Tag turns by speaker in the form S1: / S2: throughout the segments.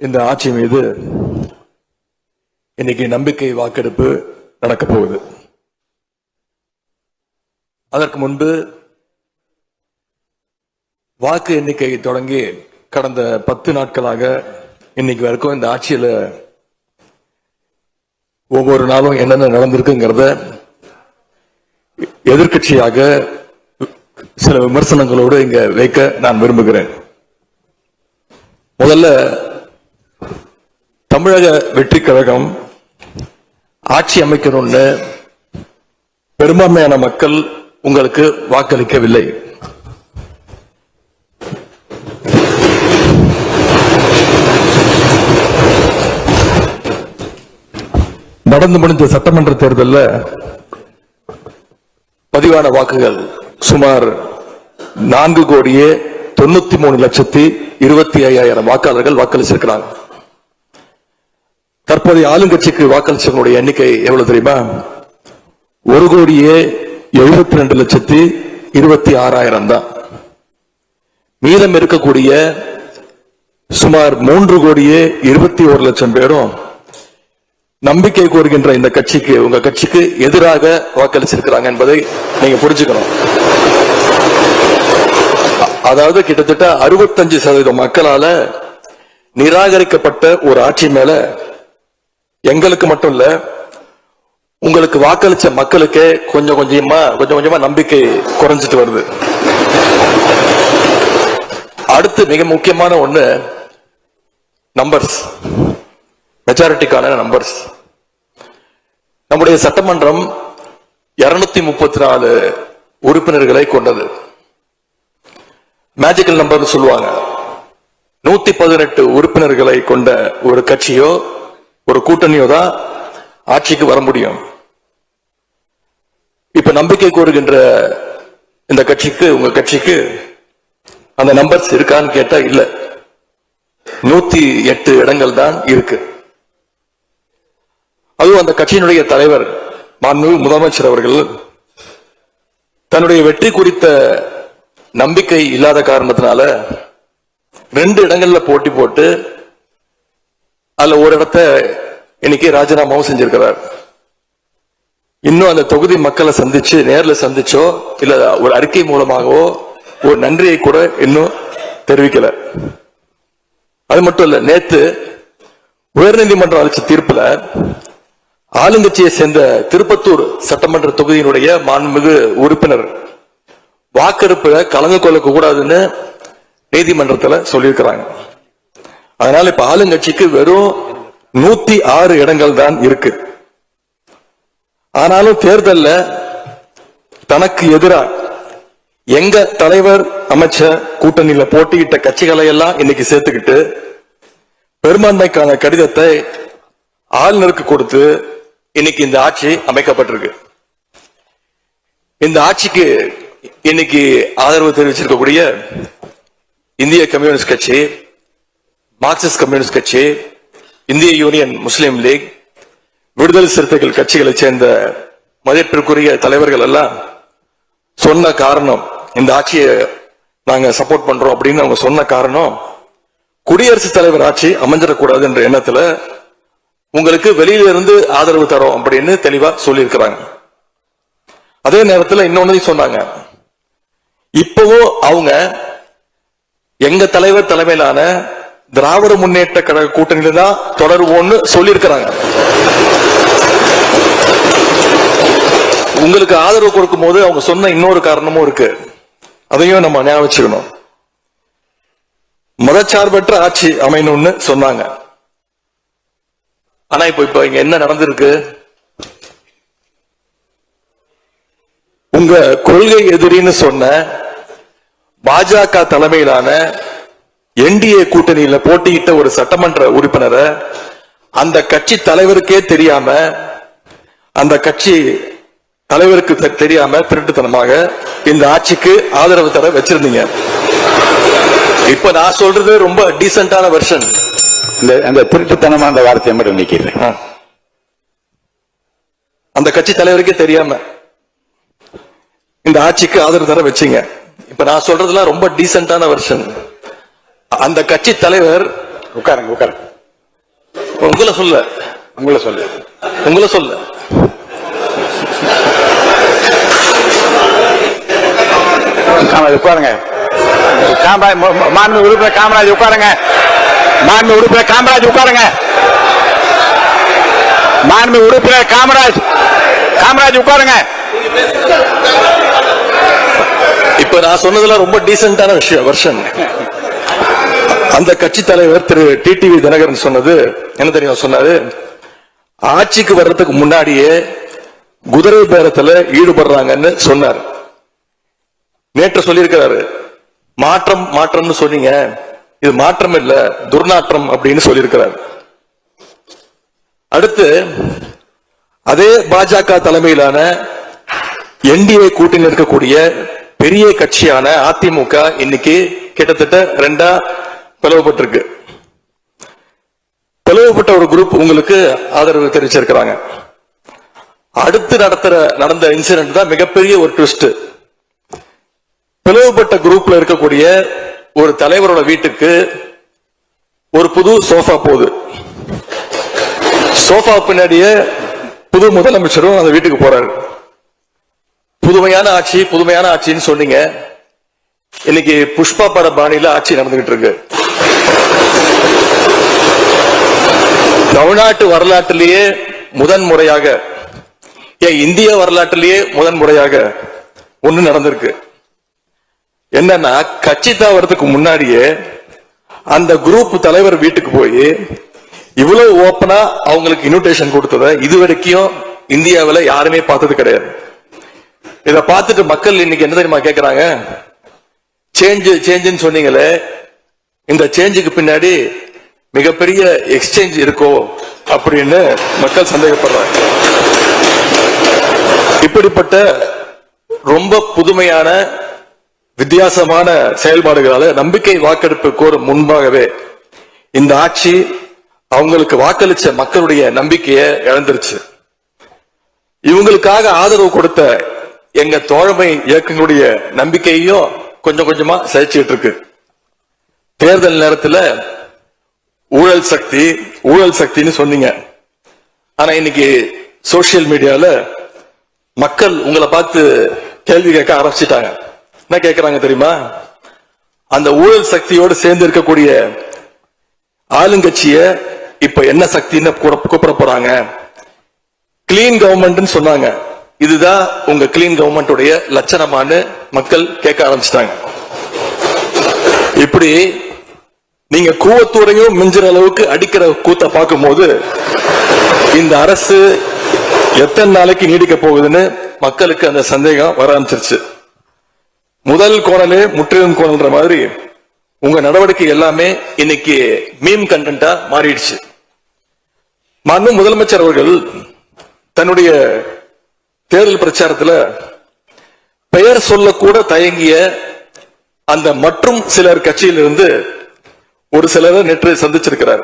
S1: இந்த ஆட்சி மீது இன்னைக்கு நம்பிக்கை வாக்கெடுப்பு நடக்க போகுது. அதற்கு முன்பு வாக்கு எண்ணிக்கை தொடங்கி கடந்த 10 நாட்களாக இன்னைக்கு வரைக்கும் இந்த ஆட்சியில ஒவ்வொரு நாளும் என்னென்ன நடந்திருக்குங்கிறத எதிர்கட்சியாக சில விமர்சனங்களோடு இங்க வைக்க நான் விரும்புகிறேன். முதல்ல தமிழக வெற்றி கழகம் ஆட்சி அமைக்கணும்னு பெரும்பான்மையான மக்கள் உங்களுக்கு வாக்களிக்கவில்லை. நடந்து முடிந்த சட்டமன்ற தேர்தலில் பதிவான வாக்குகள் சுமார் 4,93,25,000 வாக்காளர்கள் வாக்களிச்சிருக்கிறாங்க. தற்போதைய ஆளுங்கட்சிக்கு வாக்களிச்சவங்களுடைய எண்ணிக்கை எவ்வளவு தெரியுமா? 1,72,26,000 தான். மீதம் இருக்கக்கூடிய சுமார் 3,21,00,000 பேரும் நம்பிக்கை கோருகின்ற இந்த கட்சிக்கு, உங்க கட்சிக்கு எதிராக வாக்களிச்சிருக்கிறாங்க என்பதை நீங்க புரிஞ்சுக்கணும். அதாவது கிட்டத்தட்ட 65% மக்களால நிராகரிக்கப்பட்ட ஒரு ஆட்சி மேல எங்களுக்கு மட்டும் இல்ல, உங்களுக்கு வாக்களிச்ச மக்களுக்கே கொஞ்சம் கொஞ்சமா நம்பிக்கை குறைஞ்சிட்டு வருது. அடுத்து மிக முக்கியமான ஒண்ணு நம்பர்ஸ், மெஜாரிட்டிக்கான நம்பர்ஸ். நம்முடைய சட்டமன்றம் 234 உறுப்பினர்களை கொண்டது. மேஜிக்கல் நம்பர் சொல்லுவாங்க. 118 உறுப்பினர்களை கொண்ட ஒரு கட்சியோ ஒரு கூட்டணியோ தான் ஆட்சிக்கு வர முடியும். இப்ப நம்பிக்கை கோருகின்ற இந்த கட்சிக்கு, உங்க கட்சிக்கு அந்த நம்பர்ஸ் இருக்கான்னு கேட்டா இல்ல. 108 இடங்கள் தான் இருக்கு. அதுவும் அந்த கட்சியினுடைய தலைவர் மாண்புமிகு முதலமைச்சர் அவர்கள் தன்னுடைய வெற்றி குறித்த நம்பிக்கை இல்லாத காரணத்தினால 2 இடங்கள்ல போட்டி போட்டு அதுல ஒரு இடத்தை இன்னைக்கு ராஜினாமாவும் செஞ்சிருக்கிறார். இன்னும் அந்த தொகுதி மக்களை சந்திச்சு, நேர்ல சந்திச்சோ இல்ல ஒரு அறிக்கை மூலமாகவோ ஒரு நன்றியை கூட இன்னும் தெரிவிக்கல. அது மட்டும் இல்ல, நேத்து உயர்நீதிமன்றம் அளிச்ச தீர்ப்புல ஆளுங்கட்சியை சேர்ந்த திருப்பத்தூர் சட்டமன்ற தொகுதியினுடைய மாண்புமிகு உறுப்பினர் வாக்கெடுப்புல கலந்து கொள்ள கூடாதுன்னு நீதிமன்றத்தில் சொல்லியிருக்கிறாங்க. அதனால இப்ப ஆளுங்கட்சிக்கு வெறும் 106 இடங்கள் தான் இருக்கு. ஆனாலும் தேர்தல்ல தனக்கு எதிராக எங்க தலைவர் அமைச்ச கூட்டணியில போட்டியிட்ட கட்சிகளை எல்லாம் இன்னைக்கு சேர்த்துக்கிட்டு பெரும்பான்மைக்கான கடிதத்தை ஆளுநருக்கு கொடுத்து இன்னைக்கு இந்த ஆட்சி அமைக்கப்பட்டிருக்கு. இந்த ஆட்சிக்கு இன்னைக்கு ஆதரவு தெரிவிச்சிருக்கக்கூடிய இந்திய கம்யூனிஸ்ட் கட்சி, மார்க்சிஸ்ட் கம்யூனிஸ்ட் கட்சி, இந்திய யூனியன் முஸ்லீம் லீக், விடுதலை சிறுத்தைகள் கட்சிகளை சேர்ந்த மதிப்பிற்குரிய தலைவர்கள் எல்லாம் சொன்ன காரணம், இந்த ஆட்சியை நாங்க சப்போர்ட் பண்றோம் அப்படின்னு அவங்க சொன்ன காரணம், குடியரசுத் தலைவர் ஆட்சி அமைஞ்சிடக்கூடாது என்ற எண்ணத்துல உங்களுக்கு வெளியில இருந்து ஆதரவு தரோம் அப்படின்னு தெளிவா சொல்லியிருக்கிறாங்க. அதே நேரத்தில் இன்னொன்னு சொன்னாங்க, இப்பவும் அவங்க எங்க தலைவர் தலைமையிலான திராவிட முன்னேற்ற கழக கூட்டணியில தான் தொடருவோம்னு சொல்லியிருக்கிறாங்க. உங்களுக்கு ஆதரவு கொடுக்கும் போது அவங்க சொன்ன இன்னொரு காரணமும் இருக்கு, அதையும் நம்ம ஞாபகம் வச்சுக்கணும். மதச்சார்பற்ற ஆட்சி அமையணும்னு சொன்னாங்க. ஆனா இப்ப இங்க என்ன நடந்திருக்கு? உங்க கொள்கை எதிரின்னு சொன்ன பாஜக தலைமையிலான என்டிஏ கூட்டணியில போட்டியிட்ட ஒரு சட்டமன்ற உறுப்பினரை அந்த கட்சி தலைவருக்கே தெரியாம, அந்த கட்சி தலைவருக்கு தெரியாம திருட்டுத்தனமாக இந்த ஆட்சிக்கு ஆதரவு தர வச்சிருந்தீங்க. இப்ப நான் சொல்றது ரொம்ப டீசென்டான வெர்ஷன்.
S2: அந்த திருட்டுத்தனமா அந்த வார்த்தையை மட்டும் நிக்கிறேன்.
S1: அந்த கட்சி தலைவருக்கே தெரியாம இந்த ஆட்சிக்கு ஆதரவு தர வச்சீங்க. இப்ப நான் சொல்றதுலாம் ரொம்ப டீசென்டான வெர்ஷன். அந்த கட்சி தலைவர்
S2: உட்காருங்க உட்காருங்க.
S1: உங்களை சொல்ல
S2: உங்களை சொல்லு.
S1: உங்களை சொல்ல
S2: காமராஜ் உட்காருங்க. மாண்பு உறுப்பினர் காமராஜ் உட்காருங்க. மாண்பு உறுப்பினர் காமராஜ் உட்காருங்க. மாண்பு உறுப்பினர் காமராஜ் உட்காருங்க.
S1: இப்ப நான் சொன்னதுல ரொம்ப டீசென்டான விஷயம். அந்த கட்சி தலைவர் திரு டிடிவி தினகரன் சொன்னது என்ன தெரியும்? சொன்னாரு, ஆட்சிக்கு வர்றதுக்கு முன்னாடியே குதிரை பேரத்துல ஈடுபடுறாங்கன்னு சொன்னார். நேற்று சொல்லியிருக்கிறாரு, மாற்றம்னு சொன்னீங்க, இது மாற்றம் இல்ல துர்நாற்றம் அப்படின்னு சொல்லியிருக்கிறார். அடுத்து அதே பாஜக தலைமையிலான என்டிஏ கூட்டணியில் இருக்கக்கூடிய பெரிய கட்சியான அதிமுக இன்னைக்கு கிட்டத்தட்ட 2 பிளவுபட்டிருக்கு. பிளவுபட்ட ஒரு குரூப் உங்களுக்கு ஆதரவு தெரிவிச்சிருக்கிறாங்க. அடுத்து நடந்த இன்சிடென்ட் தான் மிகப்பெரிய ஒரு ட்விஸ்ட். பிளவுபட்ட குரூப்ல இருக்கக்கூடிய ஒரு தலைவரோட வீட்டுக்கு ஒரு புது சோஃபா போகுது. சோஃபா பின்னாடியே புது முதலமைச்சரும் அந்த வீட்டுக்கு போறாரு. புதுமையான ஆட்சின்னு சொன்னீங்க. இன்னைக்கு புஷ்பா பட பாணியில ஆட்சி நடந்துகிட்டு இருக்கு. தமிழ்நாட்டு வரலாற்றிலேயே முதன்முறையாக, இந்திய வரலாற்றிலேயே முதன்முறையாக ஒண்ணு நடந்திருக்கு. என்னன்னா, கட்சி தாவறதுக்கு முன்னாடியே அந்த குரூப் தலைவர் வீட்டுக்கு போய் இவ்வளவு ஓப்பனா அவங்களுக்கு இன்விடேஷன் கொடுத்தத இதுவரைக்கும் இந்தியாவில் யாருமே பார்த்தது கிடையாது. இத பார்த்துட்டு மக்கள் இன்னைக்கு என்ன தெரியுமா கேட்கிறாங்க? சேஞ்சுன்னு சொன்னீங்களே, இந்த சேஞ்சுக்கு பின்னாடி மிகப்பெரிய எக்ஸ்சேஞ்ச் இருக்கோ அப்படின்னு மக்கள் சந்தேகப்படுறாங்க. இப்படிப்பட்ட ரொம்ப புதுமையான வித்தியாசமான செயல்பாடுகளால நம்பிக்கை வாக்கெடுப்பு கோரும் முன்பாகவே இந்த ஆட்சி அவங்களுக்கு வாக்களிச்ச மக்களுடைய நம்பிக்கையை இழந்துருச்சு. இவங்களுக்காக ஆதரவு கொடுத்த எங்க தோழமை இயக்கங்களுடைய நம்பிக்கையையும் கொஞ்சம் கொஞ்சமா சிதைச்சிட்டு இருக்கு. தேர்தல் நேரத்தில் ஊழல் சக்தின்னு சொன்னீங்க. ஆனா இன்னைக்கு சோசியல் மீடியால மக்கள் உங்களை பார்த்து கேள்வி கேட்க ஆரம்பிச்சிட்டாங்க. என்ன கேட்கிறாங்க தெரியுமா? அந்த ஊழல் சக்தியோடு சேர்ந்து இருக்கக்கூடிய ஆளுங்கட்சிய இப்ப என்ன சக்தின்னு கூப்பிட போறாங்க? கிளீன் கவர்மெண்ட் சொன்னாங்க. இதுதான் உங்க கிளீன் கவர்மெண்ட் லட்சணமானு மக்கள் கேட்க ஆரம்பிச்சிட்டாங்க. இப்படி நீங்க கூவத்தூரையும் மிஞ்சுற அளவுக்கு அடிக்கிற கூத்த பார்க்கும் போது இந்த அரசு எத்தனை நாளைக்கு நீடிக்க போகுதுன்னு மக்களுக்கு அந்த சந்தேகம் வர ஆரம்பிச்சிருச்சு. முதல் கோணலே முற்றிலும் கோணல்ன்ற மாதிரி உங்க நடவடிக்கை எல்லாமே இன்னைக்கு மீம் கண்டென்ட்டா மாறிடுச்சு. மாண்பு முதலமைச்சர் அவர்கள் தன்னுடைய தேர்தல் பிரச்சாரத்தில் பெயர் சொல்லக்கூட தயங்கிய அந்த மற்றும் சிலர் கட்சியிலிருந்து ஒரு சிலரை நேற்று சந்திச்சிருக்கிறார்.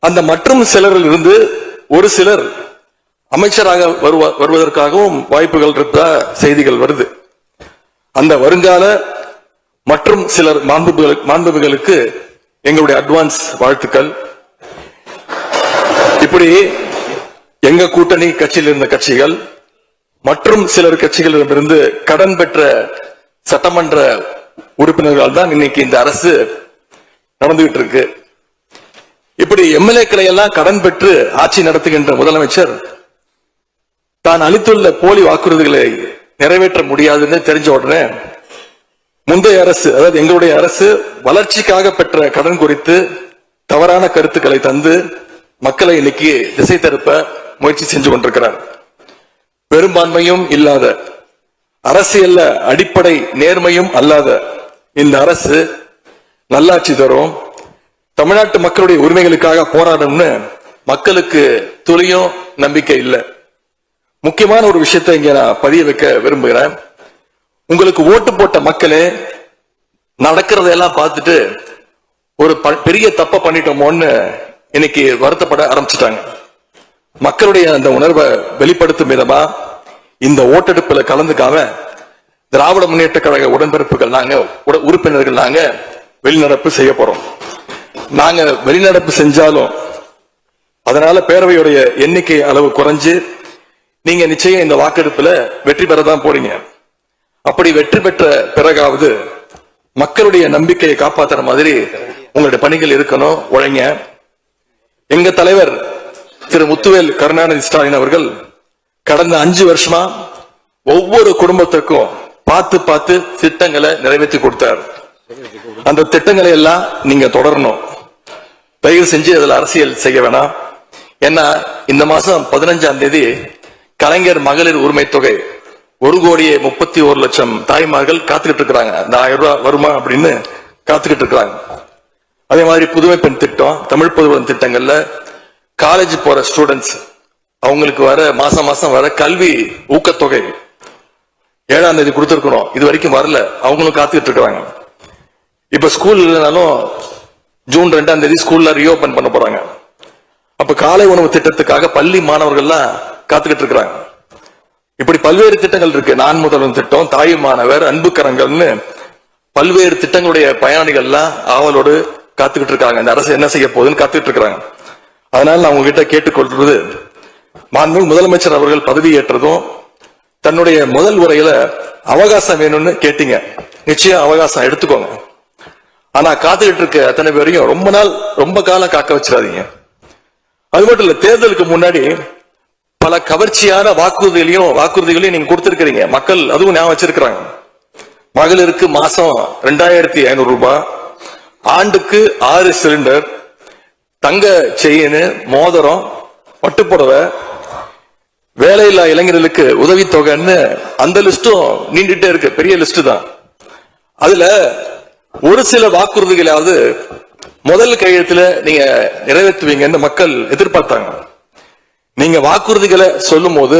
S1: அந்த மற்றும் சிலரில் இருந்து ஒரு சிலர் அமைச்சராக வருவதற்காகவும் வாய்ப்புகள் இருந்த செய்திகள் வருது. அந்த வருங்கால மற்றும் சிலர் மாண்புகளுக்கு எங்களுடைய அட்வான்ஸ் வாழ்த்துக்கள். இப்படி எங்க கூட்டணி கட்சியில் இருந்த கட்சிகள் மற்றும் சிலர் கட்சிகளிடமிருந்து கடன் பெற்ற சட்டமன்ற உறுப்பினர்கள் தான் இன்னைக்கு இந்த அரசு நடந்துகிட்டு இருக்கு. இப்படி எம்எல்ஏக்களை எல்லாம் கடன் பெற்று ஆட்சி நடத்துகின்ற முதலமைச்சர் தான் அளித்துள்ள போலி வாக்குறுதிகளை நிறைவேற்ற முடியாதுன்னு தெரிஞ்ச உடனே முந்தைய அரசு, அதாவது எங்களுடைய அரசு, வளர்ச்சிக்காக பெற்ற கடன் குறித்து தவறான கருத்துக்களை தந்து மக்களை இன்னைக்கு திசை திருப்ப முயற்சி செஞ்சு கொண்டிருக்கிறார். பெரும்பான்மையும் இல்லாத, அரசியல்ல அடிப்படை நேர்மையும் அல்லாத இந்த அரசு நல்லாட்சி தரும், தமிழ்நாட்டு மக்களுடைய உரிமைகளுக்காக போராடும்னு மக்களுக்கு துளியும் நம்பிக்கை இல்லை. முக்கியமான ஒரு விஷயத்தை இங்க நான் பதிய வைக்க விரும்புகிறேன். உங்களுக்கு ஓட்டு போட்ட மக்களே நடக்கிறதெல்லாம் பார்த்துட்டு ஒரு பெரிய தப்ப பண்ணிட்டோமோன்னு இன்னைக்கு வருத்தப்பட ஆரம்பிச்சிட்டாங்க. மக்களுடைய அந்த உணர்வை வெளிப்படுத்தும் விதமா இந்த ஓட்டெடுப்புல கலந்துக்காம திராவிட முன்னேற்ற கழக உடன்பிறப்புகள் நாங்க, உறுப்பினர்கள் நாங்க வெளிநடப்பு செய்ய போறோம். நாங்க வெளிநடப்பு செஞ்சாலும் அதனால பேரவையுடைய எண்ணிக்கை அளவு குறைஞ்சு நீங்க நிச்சயம் இந்த வாக்கெடுப்புல வெற்றி பெறதான் போறீங்க. அப்படி வெற்றி பெற்ற பிறகாவது மக்களுடைய நம்பிக்கையை காப்பாத்துற மாதிரி உங்களுடைய பணிகள் இருக்கணும், உழைங்க. எங்க தலைவர் திரு முத்துவேல் கருணாநிதி ஸ்டாலின் அவர்கள் கடந்த 5 வருஷமா ஒவ்வொரு குடும்பத்துக்கும் பார்த்து பார்த்து திட்டங்களை நிறைவேற்றி கொடுத்தார். அந்த திட்டங்களை எல்லாம் நீங்க தொடரணும். தயவு செஞ்சு அதுல அரசியல் செய்ய வேணாம். ஏன்னா இந்த மாசம் 15ஆம் தேதி கலைஞர் மகளிர் உரிமை தொகை 1,31,00,000 தாய்மார்கள் காத்துக்கிட்டு இருக்கிறாங்க. இந்த 1000 ரூபாய் வருமா அப்படின்னு காத்துக்கிட்டு இருக்கிறாங்க. அதே மாதிரி புதுமை பெண் திட்டம், தமிழ் புதுவன் திட்டங்கள்ல காலேஜ் போற ஸ்டூடெண்ட்ஸ் அவங்களுக்கு வர மாசம் மாசம் வர கல்வி ஊக்கத்தொகை 7ஆம் தேதி கொடுத்திருக்கணும். இது வரைக்கும் வரல, அவங்களும் காத்துக்கிட்டு இருக்கிறாங்க. இப்ப ஸ்கூல் இல்லைனாலும் ஜூன் 2ஆம் தேதி ஸ்கூல்ல ரீஓபன் பண்ண போறாங்க. அப்ப காலை உணவு திட்டத்துக்காக பள்ளி மாணவர்கள்லாம் காத்துக்கிட்டு இருக்கிறாங்க. இப்படி பல்வேறு திட்டங்கள் இருக்கு. நான் முதல்வன் திட்டம், தாய் மாணவர், அன்பு கரங்கள்னு பல்வேறு திட்டங்களுடைய பயனாளிகள்லாம் ஆவலோடு காத்துக்கிட்டு இருக்காங்க. இந்த அரசு என்ன செய்ய போகுதுன்னு காத்துக்கிட்டு இருக்கிறாங்க. அதனால நான் உங்ககிட்ட கேட்டுக்கொள்றது, மாண்புமிகு முதலமைச்சர் அவர்கள் பதவியேற்றதும் தன்னுடைய முதல் உரையில அவகாசம் வேணும்னு கேட்டீங்க. நிச்சயம் அவகாசம் எடுத்துக்கோங்க. ஆனா காத்துக்கிட்டு இருக்க அத்தனை பேரையும் ரொம்ப காலம் காக்க வச்சிடாதீங்க. அது மட்டும் இல்ல, தேர்தலுக்கு முன்னாடி பல கவர்ச்சியான வாக்குறுதிகளையும் நீங்க கொடுத்திருக்கிறீங்க. மக்கள் அதுவும் ஞாபகம் வச்சிருக்கிறாங்க. மகளிருக்கு மாசம் 2,500 ரூபாய், ஆண்டுக்கு 6 சிலிண்டர், தங்க செயின், மோதிரம், பட்டுப்புடவை, வேலையில்லா இளைஞர்களுக்கு உதவித்தொகைன்னு அந்த லிஸ்டும் நீண்டுட்டே இருக்கு. பெரிய லிஸ்ட் தான். அதுல ஒரு சில வாக்குறுதிகளாவது முதல் கையெழுத்துல நீங்க நிறைவேற்றுவீங்கன்னு மக்கள் எதிர்பார்த்தாங்க. நீங்க வாக்குறுதிகளை சொல்லும் போது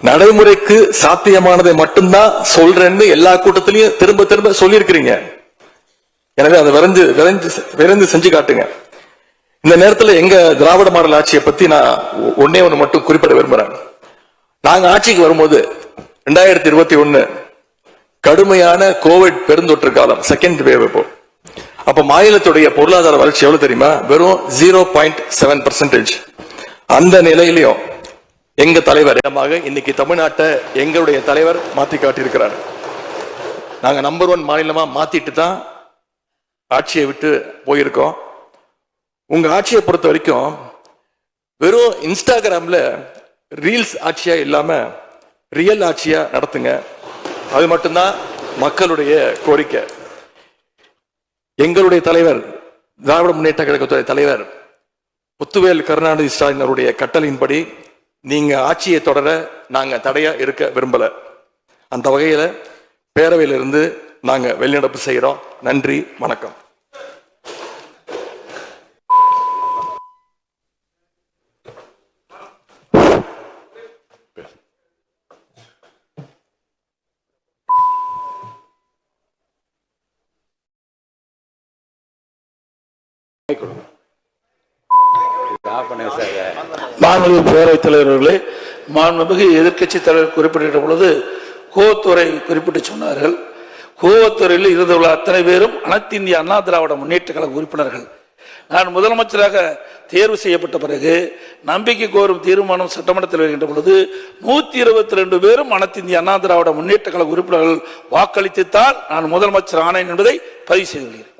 S1: நடைமுறைக்கு சாத்தியமானதை மட்டும்தான் சொல்றேன்னு எல்லா கூட்டத்திலையும் திரும்ப திரும்ப சொல்லி இருக்கிறீங்க. எனவே அதை விரைந்து செஞ்சு காட்டுங்க. இந்த நேரத்தில் எங்க திராவிட மாடல் ஆட்சியை பத்தி நான் ஒன்னே ஒண்ணு மட்டும் குறிப்பிட விரும்புறேன். நாங்க ஆட்சிக்கு வரும்போது 2021 கடுமையான கோவிட் பெருந்தொற்று காலம், செகண்ட் வேவ். அப்ப மாநிலத்துடைய பொருளாதார வளர்ச்சி எவ்வளவு தெரியுமா? வெறும் 0.7%. அந்த நிலையிலையும் எங்க தலைவர் இன்னைக்கு தமிழ்நாட்டை எங்களுடைய தலைவர் மாத்தி காட்டியிருக்கிறார். நாங்க நம்பர் 1 மாநிலமா மாத்திட்டு தான் ஆட்சியை விட்டு போயிருக்கோம். உங்க ஆட்சியை பொறுத்த வரைக்கும் வெறும் இன்ஸ்டாகிராம்ல ரீல்ஸ் ஆட்சியா இல்லாம ரியல் ஆட்சியா நடத்துங்க. அது மட்டும்தான் மக்களுடைய கோரிக்கை. எங்களுடைய தலைவர், திராவிட முன்னேற்ற கழகத்துடைய தலைவர் முத்துவேல் கருணாநிதி ஸ்டாலின் அவருடைய கட்டளையின்படி நீங்க ஆட்சியை தொடர நாங்க தடையா இருக்க விரும்பல. அந்த வகையில பேரவையிலிருந்து நாங்க வெளிநடப்பு செய்யறோம். நன்றி, வணக்கம்.
S3: மாண்புமிகு பேரவைத் தலைவர்களே, மாண்புமிகு எதிர்க்கட்சி தலைவர் குறிப்பிட்ட பொழுது கோவத்துறை குறிப்பிட்டு சொன்னார்கள். கோவத்துறையில் இருந்துள்ள அத்தனை பேரும் அனைத்து இந்திய அண்ணா திராவிட முன்னேற்ற கழக உறுப்பினர்கள். நான் முதலமைச்சராக தேர்வு செய்யப்பட்ட பிறகு நம்பிக்கை கோரும் தீர்மானம் சட்டமன்றத்தில் வருகின்ற பொழுது 122 பேரும் அனைத்து இந்திய அண்ணா திராவிட முன்னேற்ற கழக உறுப்பினர்கள் வாக்களித்துத்தான் நான் முதலமைச்சர் ஆனேன் என்பதை பதிவு செய்து கொள்கிறேன்.